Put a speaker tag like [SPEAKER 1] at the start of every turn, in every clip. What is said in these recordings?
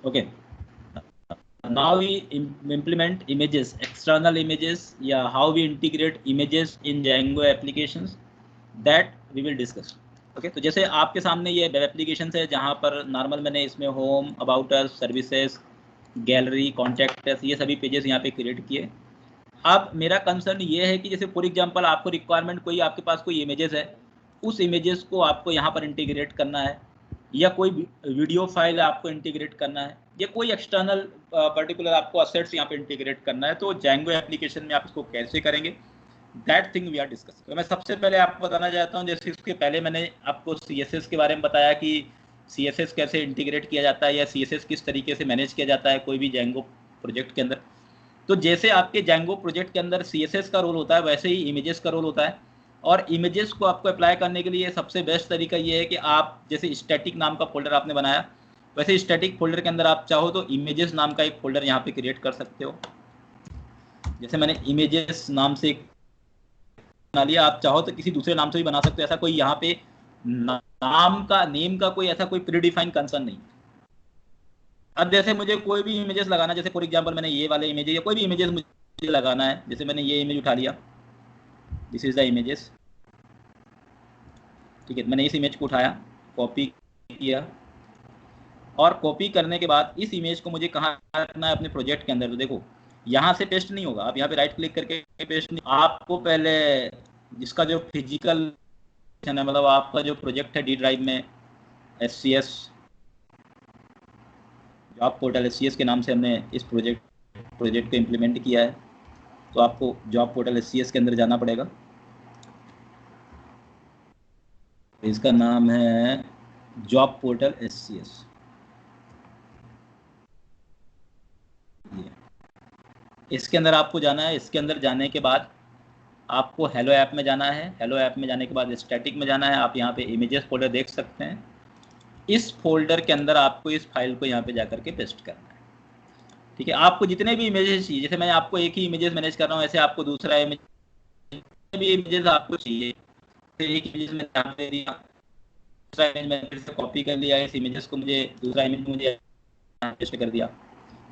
[SPEAKER 1] Okay. Now we implement images, external images, yeah, how we integrate images in Django applications, that we will discuss. Okay तो जैसे आपके सामने ये web application है जहाँ पर नॉर्मल मैंने इसमें home, about us, services, gallery, contact us, ये सभी पेजेस यहाँ पे क्रिएट किए। अब मेरा कंसर्न ये है कि जैसे फॉर एग्जांपल आपको रिक्वायरमेंट कोई, आपके पास कोई इमेजेस है, उस इमेजेस को आपको यहाँ पर इंटीग्रेट करना है, या कोई वीडियो फाइल आपको इंटीग्रेट करना है, या कोई एक्सटर्नल पर्टिकुलर आपको असेट्स यहाँ पे इंटीग्रेट करना है, तो Django एप्लीकेशन में आप इसको कैसे करेंगे, that thing we are discuss. तो मैं सबसे पहले आपको बताना चाहता हूँ, जैसे इसके पहले मैंने आपको CSS के बारे में बताया कि CSS कैसे इंटीग्रेट किया जाता है, या CSS किस तरीके से मैनेज किया जाता है कोई भी Django प्रोजेक्ट के अंदर। तो जैसे आपके Django प्रोजेक्ट के अंदर CSS का रोल होता है, वैसे ही इमेजेस का रोल होता है। और इमेजेस को आपको अप्लाई करने के लिए सबसे बेस्ट तरीका ये है कि आप जैसे स्टैटिक नाम का फोल्डर आपने बनाया, वैसे स्टैटिक फोल्डर के अंदर आप चाहो तो इमेजेस नाम का एक फोल्डर यहाँ पे क्रिएट कर सकते हो। जैसे मैंने इमेजेस नाम से बना लिया, आप चाहो तो किसी दूसरे नाम से भी बना सकते हो। ऐसा कोई यहाँ पे नेम का कोई ऐसा कोई प्रीडिफाइंड कंसर्न नहीं। अब जैसे मुझे कोई भी इमेजेस लगाना, जैसे फॉर एग्जांपल मैंने ये वाले इमेज या कोई भी इमेजेस मुझे लगाना है, जैसे मैंने ये इमेज उठा लिया, दिस इज द इमेजेस, ठीक है। मैंने इस इमेज को उठाया, कॉपी किया, और कॉपी करने के बाद इस इमेज को मुझे कहाँ रखना है, अपने प्रोजेक्ट के अंदर। तो देखो यहाँ से पेस्ट नहीं होगा, आप यहाँ पे राइट क्लिक करके पेस्ट नहीं, आपको पहले जिसका जो फिजिकल है, मतलब आपका जो प्रोजेक्ट है डी ड्राइव में SCS जॉब पोर्टल SCS के नाम से हमने इस प्रोजेक्ट को इम्प्लीमेंट किया है, तो आपको जॉब पोर्टल SCS के अंदर जाना पड़ेगा। इसका नाम है जॉब पोर्टल SCS। इसके अंदर आपको जाना है। इसके अंदर जाने के बाद आपको हेलो ऐप में जाना है। हेलो ऐप में जाने के बाद स्टैटिक में जाना है। आप यहाँ पे इमेजेस फोल्डर देख सकते हैं। इस फोल्डर के अंदर आपको इस फाइल को यहाँ पे जाकर के पेस्ट करना है, ठीक है। आपको जितने भी इमेजेस चाहिए, जैसे मैं आपको एक ही इमेजेस मैनेज कर रहा हूँ, ऐसे आपको दूसरा इमेज भी इमेजेस आपको चाहिए, फिर एक इमेज में ध्यान दे दिया, दूसरा इमेज मैंने फिर से कॉपी कर लिया, इस इमेजेस को मुझे दूसरा इमेज मुझे पेस्ट कर दिया,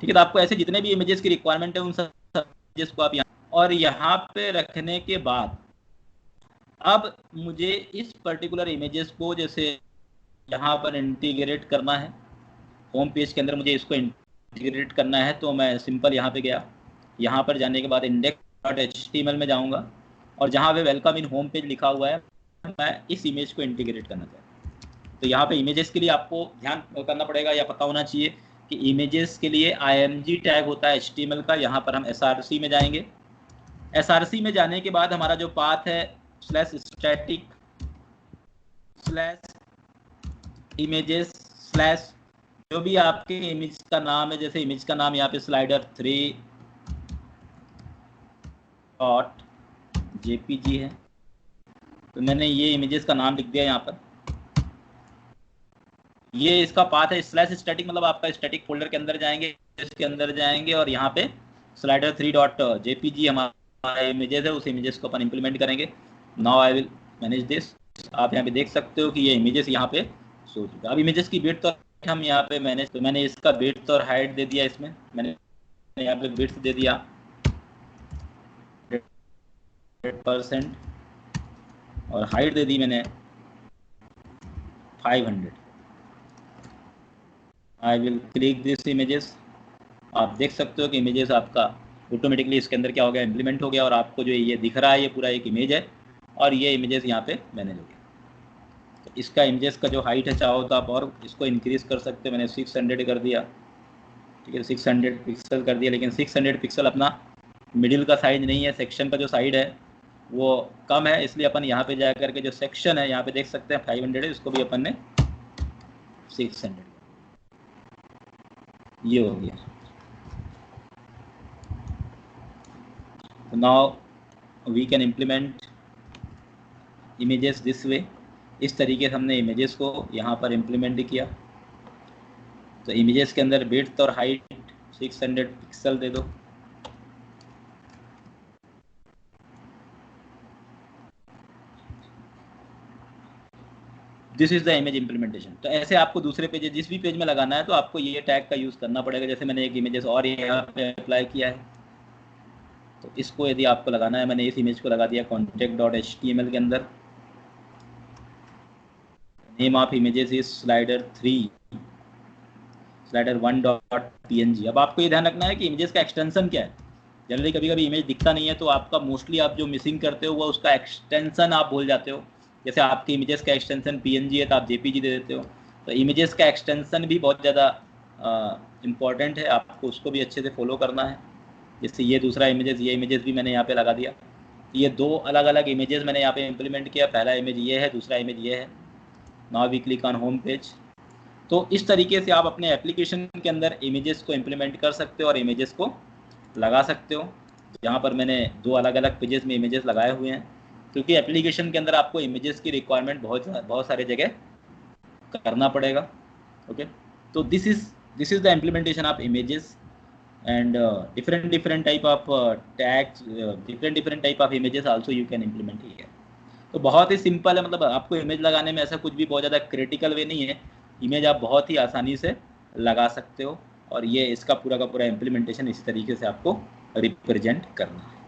[SPEAKER 1] ठीक है। तो आपको ऐसे जितने भी इमेजेस की रिक्वायरमेंट है उन सब इमेजेस को आप यहाँ, और यहाँ पे रखने के बाद अब मुझे इस पर्टिकुलर इमेजेस को जैसे यहाँ पर इंटीग्रेट करना है। होम पेज के अंदर मुझे इसको इंटीग्रेट करना है, तो मैं सिंपल यहाँ पे गया। यहाँ पर जाने के बाद index.html में जाऊँगा, और जहाँ पे वेलकम इन होम पेज लिखा हुआ है, मैं इस इमेज को इंटीग्रेट करना चाहता हूँ। तो यहाँ पे इमेजेस के लिए आपको ध्यान करना पड़ेगा, या पता होना चाहिए कि इमेजेस के लिए img टैग होता है HTML का। यहाँ पर हम src में जाएंगे। src में जाने के बाद हमारा जो पाथ है /static /images/ जो भी आपके इमेज का नाम है, जैसे इमेज का नाम यहाँ पे slider3.jpg है, तो मैंने ये इमेजेस का नाम लिख दिया यहाँ पर। ये इसका पाथ है /static, मतलब आपका स्टैटिक फोल्डर के अंदर जाएंगे, इसके अंदर जाएंगे, और यहाँ पे slider3.jpg हमारा इमेजेस है, उस इमेजेस को अपन इम्प्लीमेंट करेंगे। Now I will manage this. आप यहाँ पे देख सकते हो कि ये इमेजेस यहाँ पे शो चुका। अब इमेजेस की विड्थ तो हम यहाँ पे मैनेज, तो मैंने इसका विड्थ और हाइट दे दिया। इसमें मैंने यहाँ पे विड्थ दे दिया 100% और हाइट दे दी मैंने 500। I will click this images. आप देख सकते हो कि इमेजेस आपका ऑटोमेटिकली इसके अंदर क्या हो गया, इम्प्लीमेंट हो गया, और आपको जो ये दिख रहा है ये पूरा एक इमेज है, और ये इमेजेस यहाँ पे मैनेज हो गया। तो इसका इमेजेस का जो हाइट है, चाहो तो आप और इसको इंक्रीज कर सकते हो। मैंने 600 कर दिया, ठीक है, 600 पिक्सल कर दिया। लेकिन 600 पिक्सल अपना मिडिल का साइज नहीं है, सेक्शन का जो साइड है वो कम है, इसलिए अपन यहाँ पे जा करके जो सेक्शन है यहाँ पे देख सकते हैं 500 है, इसको भी अपन ने 600, ये हो गया। तो now we can implement images this way. इस तरीके से हमने इमेजेस को यहाँ पर इम्प्लीमेंट किया। तो इमेजेस के अंदर विड्थ और हाइट 600 पिक्सल दे दो। This is the image implementation. तो ऐसे आपको दूसरे पेज, जिस भी पेज में लगाना है तो आपको ये टैग का यूज़ करना पड़ेगा। जैसे मैंने एक इमेजेस और यहाँ पे अप्लाई किया है, तो इसको यदि आपको लगाना है, मैंने इस इमेज को लगा दिया contact.html के अंदर। Name of images is slider3 slider1.png। अब आपको ये ध्यान रखना है कि इमेजेस का एक्सटेंशन क्या है। जनरली कभी कभी इमेज दिखता नहीं है तो आपका मोस्टली आप जो मिसिंग करते हो वो उसका एक्सटेंशन आप भूल जाते हो। जैसे आपकी इमेजेस का एक्सटेंशन png है तो आप jpg दे देते हो। तो इमेजेस का एक्सटेंशन भी बहुत ज़्यादा इम्पॉर्टेंट है, आपको उसको भी अच्छे से फॉलो करना है। जैसे ये दूसरा इमेजेस, ये इमेजेस भी मैंने यहाँ पे लगा दिया। ये दो अलग अलग इमेजेस मैंने यहाँ पे इम्प्लीमेंट किया। पहला इमेज ये है, दूसरा इमेज ये है। Now we click on home page. तो इस तरीके से आप अपने एप्लीकेशन के अंदर इमेजेस को इम्प्लीमेंट कर सकते हो और इमेजेस को लगा सकते हो। यहाँ पर मैंने दो अलग अलग पेजेस में इमेजेस लगाए हुए हैं, क्योंकि एप्लीकेशन के अंदर आपको इमेजेस की रिक्वायरमेंट बहुत सारे जगह करना पड़ेगा। ओके, तो this is the implementation of images and different type of tags, different type of images also you can implement here। तो बहुत ही सिंपल है, मतलब आपको इमेज लगाने में ऐसा कुछ भी बहुत ज़्यादा क्रिटिकल वे नहीं है। इमेज आप बहुत ही आसानी से लगा सकते हो और ये इसका पूरा का पूरा इम्प्लीमेंटेशन इस तरीके से आपको रिप्रेजेंट करना है।